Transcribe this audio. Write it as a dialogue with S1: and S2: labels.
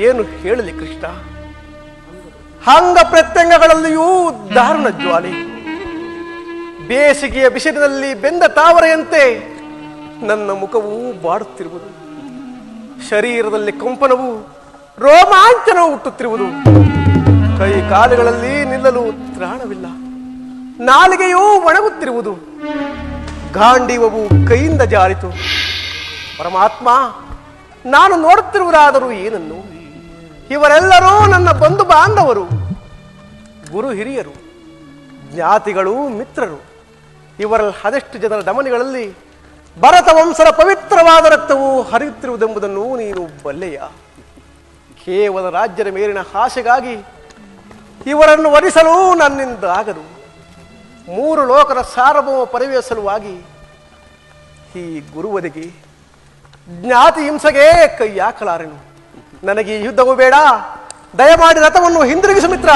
S1: ಏನು ಹೇಳಲಿ ಕೃಷ್ಣ? ಅಂಗ ಪ್ರತ್ಯಂಗಗಳಲ್ಲಿಯೂ ದಾರುಣ ಜ್ವಾಲೆ. ಬೇಸಿಗೆಯ ಬಿಸಿಲಿನಲ್ಲಿ ಬೆಂದ ತಾವರೆಯಂತೆ ನನ್ನ ಮುಖವು ಬಾಡುತ್ತಿರುವುದು. ಶರೀರದಲ್ಲಿ ಕಂಪನವು, ರೋಮಾಂಚನವು ಹುಟ್ಟುತ್ತಿರುವುದು. ಕೈ ಕಾಲುಗಳಲ್ಲಿ ನಿಲ್ಲಲು ತ್ರಾಣವಿಲ್ಲ. ನಾಲಿಗೆಯೂ ಒಣಗುತ್ತಿರುವುದು. ಗಾಂಡೀವವು ಕೈಯಿಂದ ಜಾರಿತು. ಪರಮಾತ್ಮ, ನಾನು ನೋಡುತ್ತಿರುವುದಾದರೂ ಏನನ್ನು? ಇವರೆಲ್ಲರೂ ನನ್ನ ಬಂಧು ಬಾಂಧವರು, ಗುರು ಹಿರಿಯರು, ಜ್ಞಾತಿಗಳು, ಮಿತ್ರರು. ಇವರಲ್ಲಿ ಅದೆಷ್ಟು ಜನರ ಧಮನಿಗಳಲ್ಲಿ ಭರತ ವಂಶದ ಪವಿತ್ರವಾದ ರಕ್ತವು ಹರಿಯುತ್ತಿರುವುದೆಂಬುದನ್ನು ನೀನು ಬಲ್ಲೆಯ? ಕೇವಲ ರಾಜ್ಯದ ಮೇಲಿನ ಆಸೆಗಾಗಿ ಇವರನ್ನು ವರಿಸಲು ನನ್ನಿಂದ ಆಗದು. 3 ಲೋಕದ ಸಾರ್ವಭೌಮ ಪರಿವೆಯ ಸಲುವಾಗಿ ಈ ಗುರುವದಿಗೆ, ಜ್ಞಾತಿ ಹಿಂಸೆಗೆ ಕೈ ಹಾಕಲಾರೆನು. ನನಗೆ ಯುದ್ಧವೂ ಬೇಡ. ದಯಮಾಡಿ ರಥವನ್ನು ಹಿಂದಿರುಗಿಸು ಮಿತ್ರ.